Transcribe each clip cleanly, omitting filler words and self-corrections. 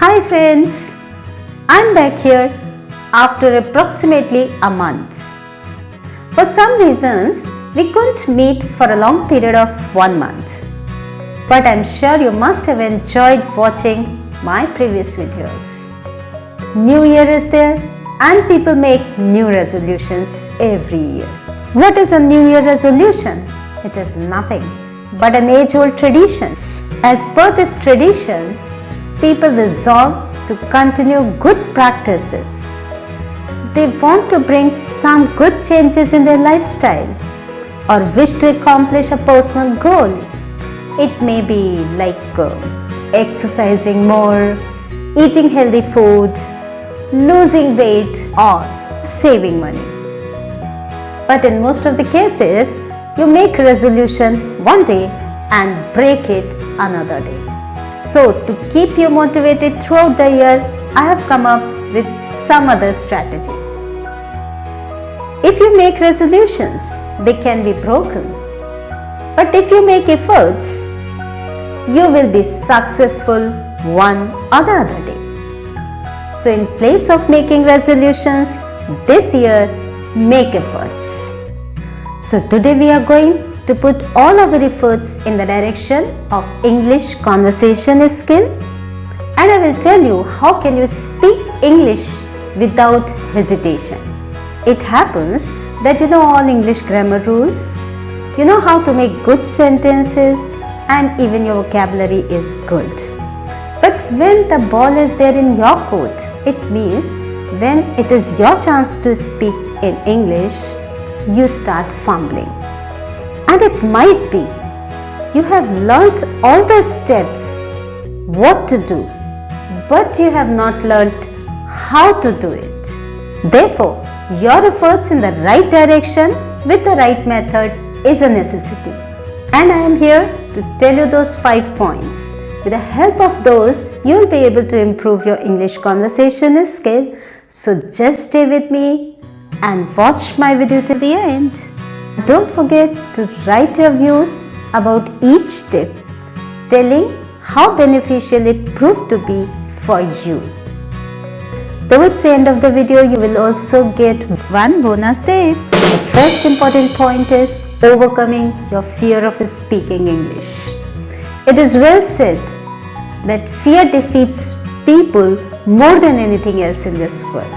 Hi friends, I'm back here after approximately a month. For some reasons, we couldn't meet for a long period of 1 month. But I'm sure you must have enjoyed watching my previous videos. New Year is there and people make new resolutions every year. What is a New Year resolution? It is nothing but an age-old tradition. As per this tradition, people resolve to continue good practices. They want to bring some good changes in their lifestyle or wish to accomplish a personal goal. It may be like exercising more, eating healthy food, losing weight or saving money. But in most of the cases, you make a resolution one day and break it another day. So to keep you motivated throughout the year, I have come up with some other strategy. If you make resolutions, they can be broken. But if you make efforts, you will be successful one or the other day. So in place of making resolutions, this year, make efforts. So today we are going to put all our efforts in the direction of English conversation skill, and I will tell you how can you speak English without hesitation. It happens that you know all English grammar rules, you know how to make good sentences, and even your vocabulary is good. But when the ball is there in your court, it means when it is your chance to speak in English, you start fumbling. And it might be you have learnt all the steps, what to do, but you have not learnt how to do it. Therefore, your efforts in the right direction with the right method is a necessity. And I am here to tell you those 5 points. With the help of those, you will be able to improve your English conversation skill. So just stay with me and watch my video till the end. Don't forget to write your views about each tip, telling how beneficial it proved to be for you. Towards the end of the video, you will also get one bonus tip. The first important point is overcoming your fear of speaking English. It is well said that fear defeats people more than anything else in this world.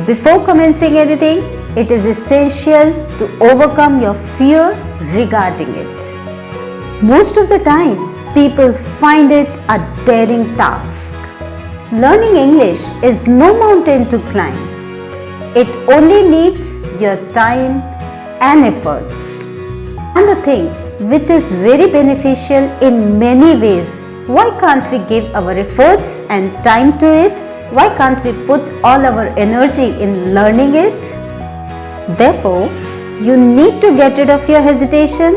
Before commencing anything, it is essential to overcome your fear regarding it. Most of the time, people find it a daring task. Learning English is no mountain to climb. It only needs your time and efforts. And the thing which is very beneficial in many ways, why can't we give our efforts and time to it? Why can't we put all our energy in learning it? Therefore, you need to get rid of your hesitation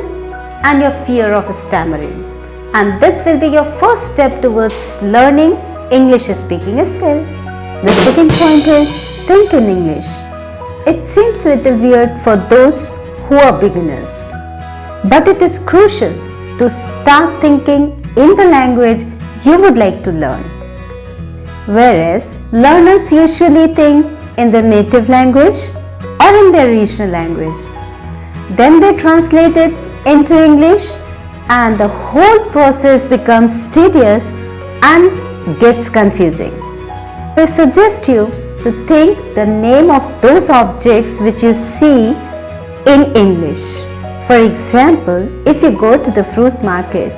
and your fear of stammering. And this will be your first step towards learning English speaking skill. The second point is think in English. It seems a little weird for those who are beginners, but it is crucial to start thinking in the language you would like to learn. Whereas learners usually think in their native language or in their regional language. Then they translate it into English and the whole process becomes tedious and gets confusing. I suggest you to think the name of those objects which you see in English. For example, if you go to the fruit market,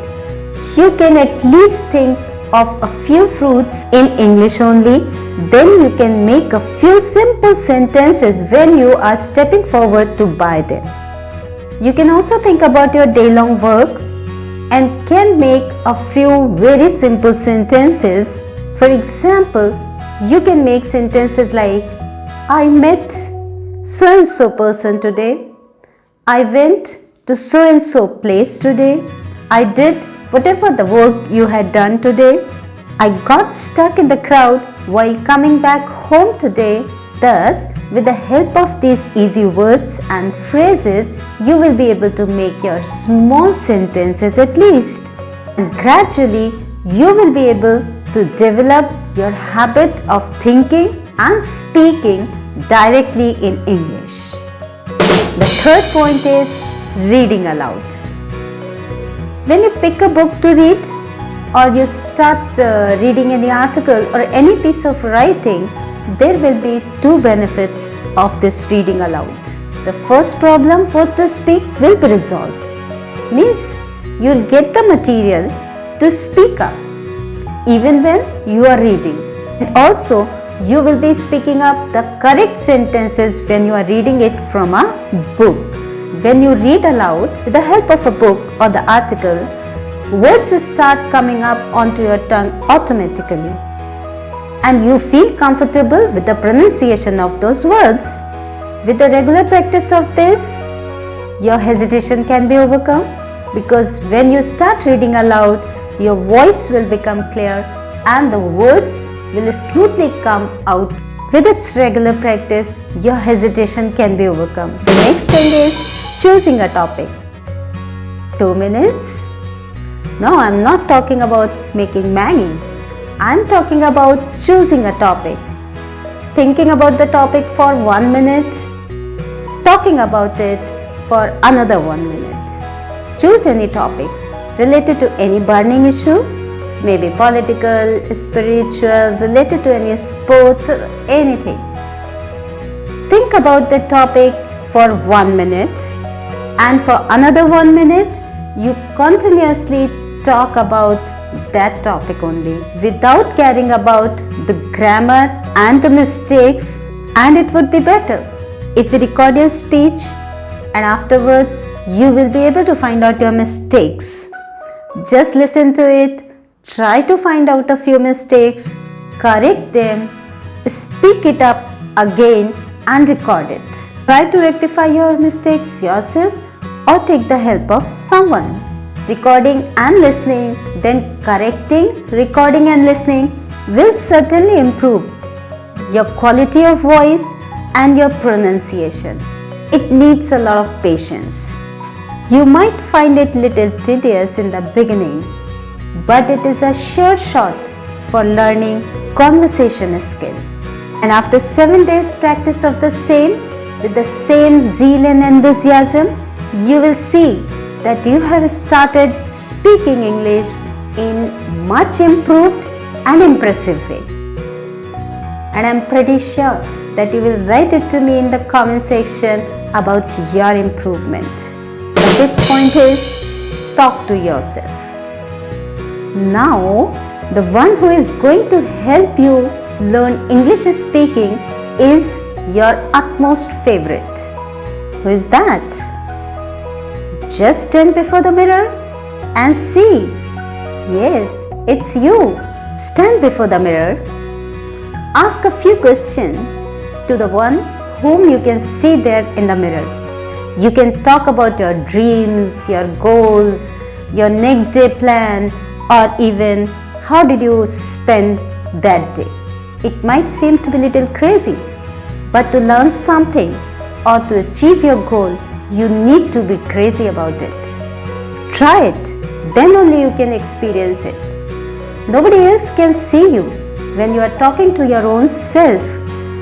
you can at least think of a few fruits in English only. Then you can make a few simple sentences when you are stepping forward to buy them. You can also think about your day-long work and can make a few very simple sentences. For example, you can make sentences like, I met so-and-so person today. I went to so-and-so place today. I did whatever the work you had done today. I got stuck in the crowd while coming back home today. Thus, with the help of these easy words and phrases, you will be able to make your small sentences at least. And gradually, you will be able to develop your habit of thinking and speaking directly in English. The third point is reading aloud. When you pick a book to read or you start reading any article or any piece of writing, there will be two benefits of this reading aloud. The first problem, what to speak, will be resolved. Means you'll get the material to speak up even when you are reading. And also you will be speaking up the correct sentences when you are reading it from a book. When you read aloud with the help of a book or the article, words start coming up onto your tongue automatically. And you feel comfortable with the pronunciation of those words. With the regular practice of this, your hesitation can be overcome, because when you start reading aloud, your voice will become clear and the words will smoothly come out. With its regular practice, your hesitation can be overcome. The next thing is choosing a topic. 2 minutes? No, I'm not talking about making Maggi. I'm talking about choosing a topic. Thinking about the topic for 1 minute, talking about it for another 1 minute. Choose any topic related to any burning issue, maybe political, spiritual, related to any sports or anything. Think about the topic for 1 minute, and for another 1 minute, you continuously talk about that topic only without caring about the grammar and the mistakes, and it would be better if you record your speech and afterwards you will be able to find out your mistakes. Just listen to it, try to find out a few mistakes, correct them, speak it up again and record it. Try to rectify your mistakes yourself or take the help of someone. Recording and listening, then correcting, recording and listening will certainly improve your quality of voice and your pronunciation. It needs a lot of patience. You might find it little tedious in the beginning, but it is a sure shot for learning conversation skill. And after 7 days practice of the same, with the same zeal and enthusiasm, you will see that you have started speaking English in much improved and impressive way. And I'm pretty sure that you will write it to me in the comment section about your improvement. The fifth point is talk to yourself. Now, the one who is going to help you learn English speaking is your utmost favorite. Who is that? Just stand before the mirror and see. Yes, it's you. Stand before the mirror. Ask a few questions to the one whom you can see there in the mirror. You can talk about your dreams, your goals, your next day plan, or even how did you spend that day. It might seem to be a little crazy, but to learn something or to achieve your goal, you need to be crazy about it. Try it, then only you can experience it. Nobody else can see you when you are talking to your own self,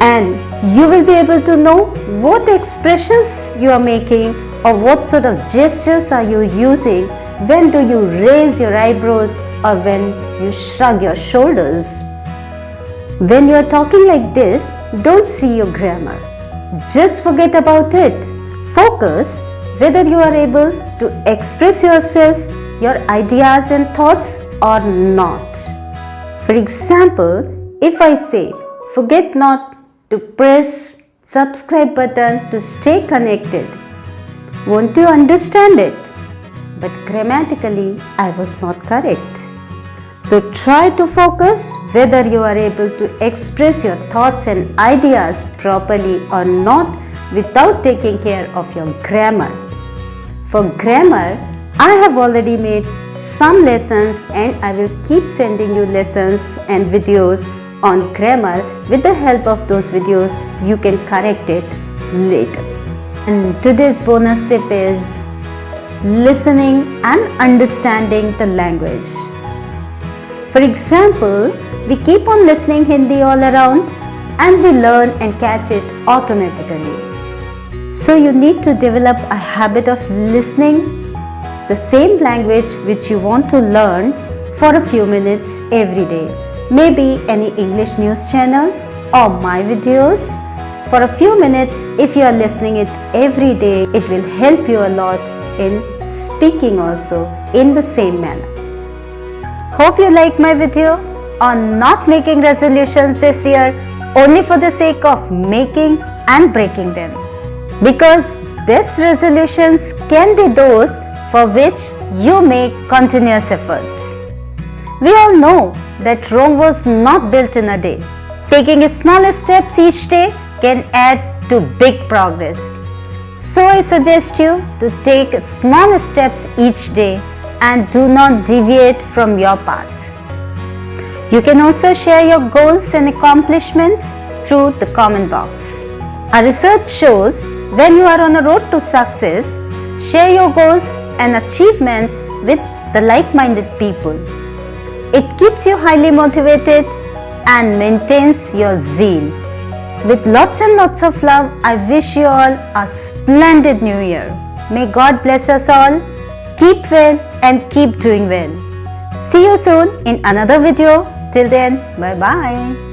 and you will be able to know what expressions you are making or what sort of gestures are you using. When do you raise your eyebrows or when you shrug your shoulders? When you are talking like this, don't see your grammar. Just forget about it. Focus whether you are able to express yourself, your ideas and thoughts or not. For example, if I say, forget not to press subscribe button to stay connected. Won't you understand it? But grammatically, I was not correct. So try to focus whether you are able to express your thoughts and ideas properly or not without taking care of your grammar. For grammar, I have already made some lessons and I will keep sending you lessons and videos on grammar. With the help of those videos, you can correct it later. And today's bonus tip is listening and understanding the language. For example, we keep on listening Hindi all around and we learn and catch it automatically. So you need to develop a habit of listening the same language which you want to learn for a few minutes every day. Maybe any English news channel or my videos. For a few minutes, if you are listening it every day, it will help you a lot in speaking also in the same manner. Hope you like my video on not making resolutions this year only for the sake of making and breaking them. Because best resolutions can be those for which you make continuous efforts. We all know that Rome was not built in a day. Taking small steps each day can add to big progress. So I suggest you to take small steps each day and do not deviate from your path. You can also share your goals and accomplishments through the comment box. Our research shows when you are on a road to success, share your goals and achievements with the like-minded people. It keeps you highly motivated and maintains your zeal. With lots and lots of love, I wish you all a splendid new year. May God bless us all. Keep well and keep doing well. See you soon in another video. Till then, bye-bye.